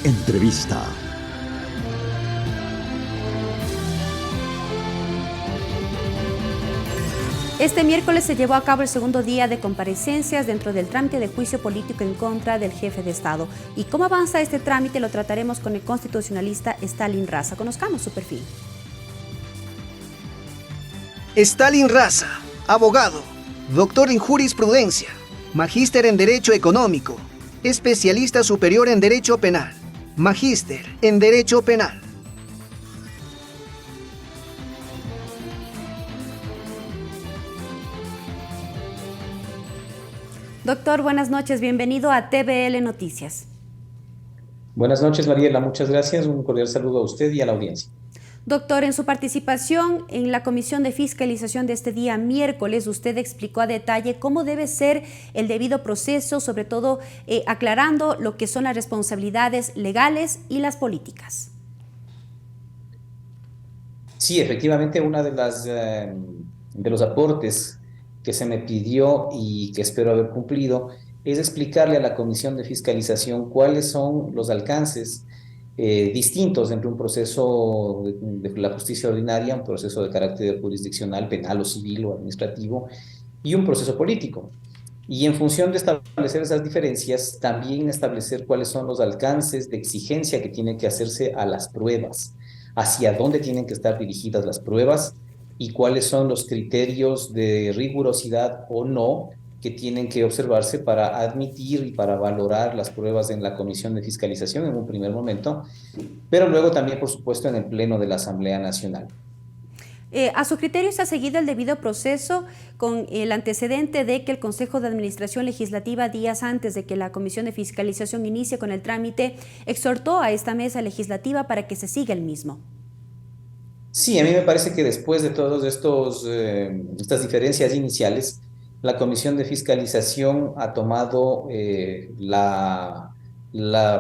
Entrevista. Este miércoles se llevó a cabo el segundo día de comparecencias dentro del trámite de juicio político en contra del jefe de Estado. ¿Y cómo avanza este trámite? Lo trataremos con el constitucionalista Stalin Raza. Conozcamos su perfil. Stalin Raza, abogado, doctor en jurisprudencia, magíster en Derecho Económico, especialista superior en Derecho Penal, magíster en Derecho Penal. Doctor, buenas noches. Bienvenido a TVL Noticias. Buenas noches, Mariela. Muchas gracias. Un cordial saludo a usted y a la audiencia. Doctor, en su participación en la Comisión de Fiscalización de este día miércoles, usted explicó a detalle cómo debe ser el debido proceso, sobre todo aclarando lo que son las responsabilidades legales y las políticas. Sí, efectivamente, una de los aportes que se me pidió y que espero haber cumplido es explicarle a la Comisión de Fiscalización cuáles son los alcances distintos entre un proceso de la justicia ordinaria, un proceso de carácter jurisdiccional, penal o civil o administrativo, y un proceso político. Y en función de establecer esas diferencias, también establecer cuáles son los alcances de exigencia que tienen que hacerse a las pruebas, hacia dónde tienen que estar dirigidas las pruebas y cuáles son los criterios de rigurosidad o no que tienen que observarse para admitir y para valorar las pruebas en la Comisión de Fiscalización en un primer momento, pero luego también, por supuesto, en el Pleno de la Asamblea Nacional. A su criterio, ¿se ha seguido el debido proceso con el antecedente de que el Consejo de Administración Legislativa, días antes de que la Comisión de Fiscalización inicie con el trámite, exhortó a esta mesa legislativa para que se siga el mismo? Sí, a mí me parece que después de todas estas diferencias iniciales, la Comisión de Fiscalización ha tomado la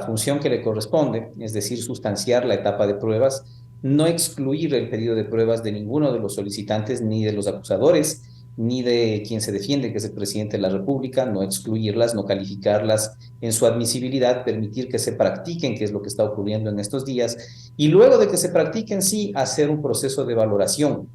función que le corresponde, es decir, sustanciar la etapa de pruebas, no excluir el pedido de pruebas de ninguno de los solicitantes, ni de los acusadores, ni de quien se defiende, que es el presidente de la República, no excluirlas, no calificarlas en su admisibilidad, permitir que se practiquen, que es lo que está ocurriendo en estos días, y luego de que se practiquen, sí, hacer un proceso de valoración.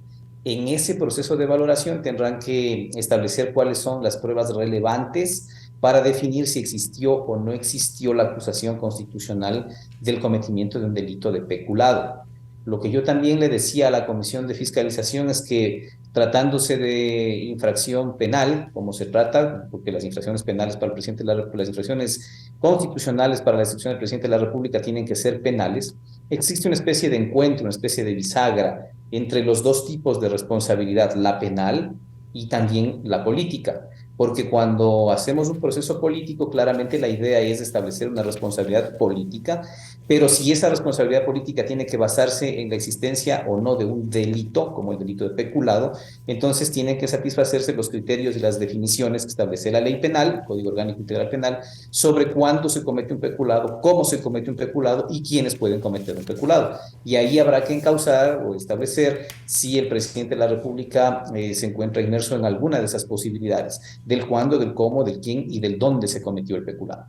En ese proceso de valoración tendrán que establecer cuáles son las pruebas relevantes para definir si existió o no existió la acusación constitucional del cometimiento de un delito de peculado. Lo que yo también le decía a la Comisión de Fiscalización es que tratándose de infracción penal, como se trata, porque las infracciones penales para el presidente de la República, las infracciones constitucionales para la elección del presidente de la República tienen que ser penales, existe una especie de encuentro, una especie de bisagra entre los dos tipos de responsabilidad, la penal y también la política. Porque cuando hacemos un proceso político, claramente la idea es establecer una responsabilidad política, pero si esa responsabilidad política tiene que basarse en la existencia o no de un delito, como el delito de peculado, entonces tienen que satisfacerse los criterios y las definiciones que establece la ley penal, Código Orgánico Integral Penal, sobre cuándo se comete un peculado, cómo se comete un peculado y quiénes pueden cometer un peculado. Y ahí habrá que encauzar o establecer si el presidente de la República se encuentra inmerso en alguna de esas posibilidades, del cuándo, del cómo, del quién y del dónde se cometió el peculado.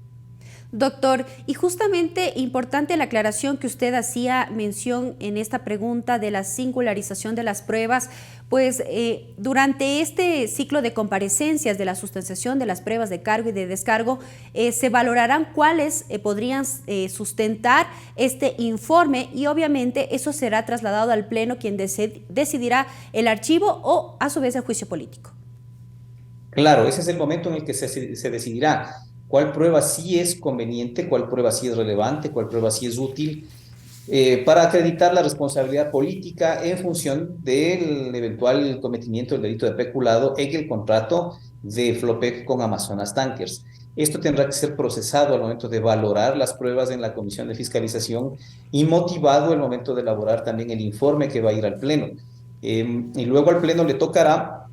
Doctor, y justamente importante la aclaración que usted hacía mención en esta pregunta de la singularización de las pruebas, pues durante este ciclo de comparecencias de la sustanciación de las pruebas de cargo y de descargo, se valorarán cuáles podrían sustentar este informe y obviamente eso será trasladado al Pleno quien decidirá el archivo o a su vez el juicio político. Claro, ese es el momento en el que se decidirá cuál prueba sí es conveniente, cuál prueba sí es relevante, cuál prueba sí es útil para acreditar la responsabilidad política en función del eventual cometimiento del delito de peculado en el contrato de Flopec con Amazonas Tankers. Esto tendrá que ser procesado al momento de valorar las pruebas en la Comisión de Fiscalización y motivado al momento de elaborar también el informe que va a ir al Pleno. Y luego al Pleno le tocará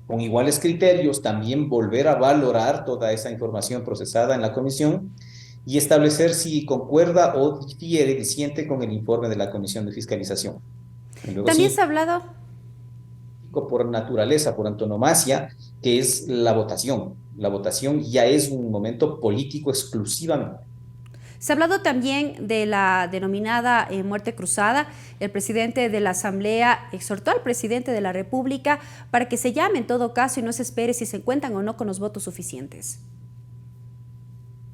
con iguales criterios, también volver a valorar toda esa información procesada en la comisión y establecer si concuerda o difiere, disiente con el informe de la Comisión de Fiscalización. Y luego También sí, se ha hablado por naturaleza, por antonomasia, que es la votación. La votación ya es un momento político exclusivamente. Se ha hablado también de la denominada muerte cruzada. El presidente de la Asamblea exhortó al presidente de la República para que se llame en todo caso y no se espere si se cuentan o no con los votos suficientes.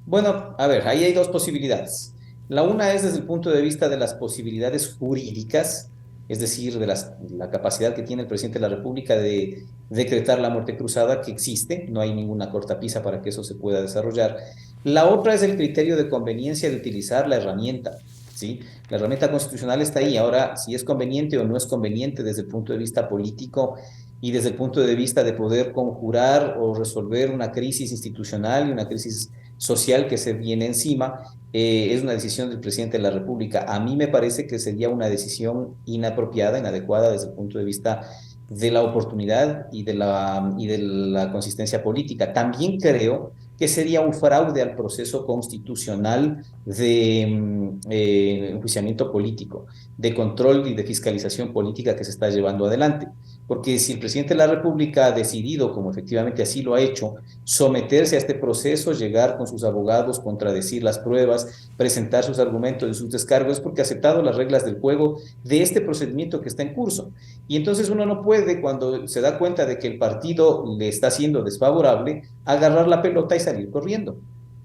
Bueno, a ver, ahí hay dos posibilidades. La una es desde el punto de vista de las posibilidades jurídicas, es decir, de la capacidad que tiene el presidente de la República de decretar la muerte cruzada, que existe, no hay ninguna cortapisa para que eso se pueda desarrollar. La otra es el criterio de conveniencia de utilizar la herramienta, ¿sí? La herramienta constitucional está ahí. Ahora, si es conveniente o no es conveniente desde el punto de vista político y desde el punto de vista de poder conjurar o resolver una crisis institucional y una crisis social que se viene encima, es una decisión del presidente de la República. A mí me parece que sería una decisión inapropiada, inadecuada desde el punto de vista de la oportunidad y de la consistencia política. También creo que sería un fraude al proceso constitucional de enjuiciamiento político, de control y de fiscalización política que se está llevando adelante. Porque si el presidente de la República ha decidido, como efectivamente así lo ha hecho, someterse a este proceso, llegar con sus abogados, contradecir las pruebas, presentar sus argumentos y sus descargos, es porque ha aceptado las reglas del juego de este procedimiento que está en curso. Y entonces uno no puede, cuando se da cuenta de que el partido le está siendo desfavorable, agarrar la pelota y salir corriendo,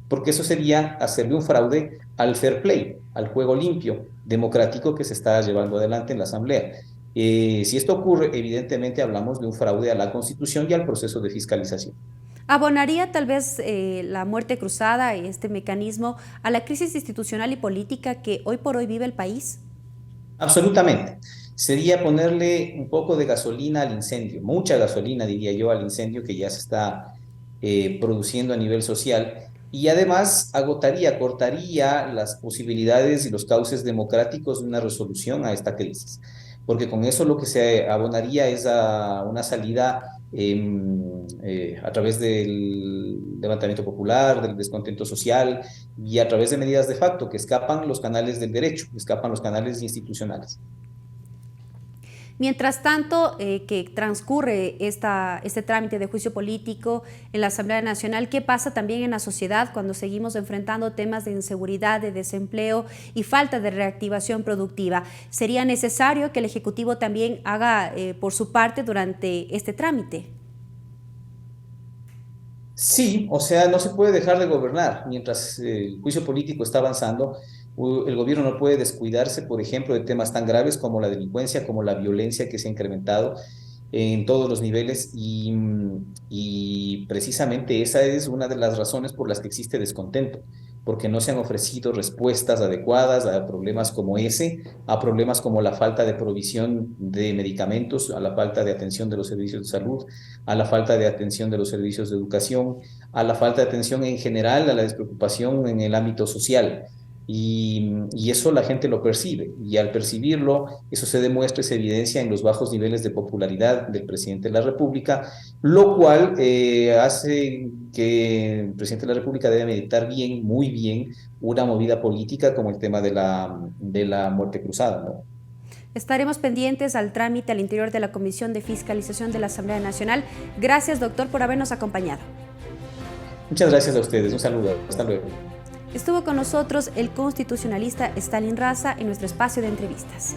porque eso sería hacerle un fraude al fair play, al juego limpio, democrático que se está llevando adelante en la Asamblea. Si esto ocurre, evidentemente hablamos de un fraude a la Constitución y al proceso de fiscalización. ¿Abonaría tal vez la muerte cruzada, este mecanismo, a la crisis institucional y política que hoy por hoy vive el país? Absolutamente. Sería ponerle un poco de gasolina al incendio, mucha gasolina, diría yo, al incendio que ya se está produciendo a nivel social, y además cortaría las posibilidades y los cauces democráticos de una resolución a esta crisis, porque con eso lo que se abonaría es a una salida a través del levantamiento popular, del descontento social y a través de medidas de facto que escapan los canales del derecho, escapan los canales institucionales. Mientras tanto, que transcurre este trámite de juicio político en la Asamblea Nacional, ¿qué pasa también en la sociedad cuando seguimos enfrentando temas de inseguridad, de desempleo y falta de reactivación productiva? ¿Sería necesario que el Ejecutivo también haga por su parte durante este trámite? Sí, o sea, no se puede dejar de gobernar. Mientras el juicio político está avanzando, el gobierno no puede descuidarse, por ejemplo, de temas tan graves como la delincuencia, como la violencia que se ha incrementado en todos los niveles y precisamente esa es una de las razones por las que existe descontento, porque no se han ofrecido respuestas adecuadas a problemas como ese, a problemas como la falta de provisión de medicamentos, a la falta de atención de los servicios de salud, a la falta de atención de los servicios de educación, a la falta de atención en general, a la despreocupación en el ámbito social. Y eso la gente lo percibe, y al percibirlo, eso se demuestra y se evidencia en los bajos niveles de popularidad del presidente de la República, lo cual hace que el presidente de la República debe meditar bien, muy bien, una movida política como el tema de la muerte cruzada, ¿no? Estaremos pendientes al trámite al interior de la Comisión de Fiscalización de la Asamblea Nacional. Gracias, doctor, por habernos acompañado. Muchas gracias a ustedes. Un saludo. Hasta luego. Estuvo con nosotros el constitucionalista Stalin Raza en nuestro espacio de entrevistas.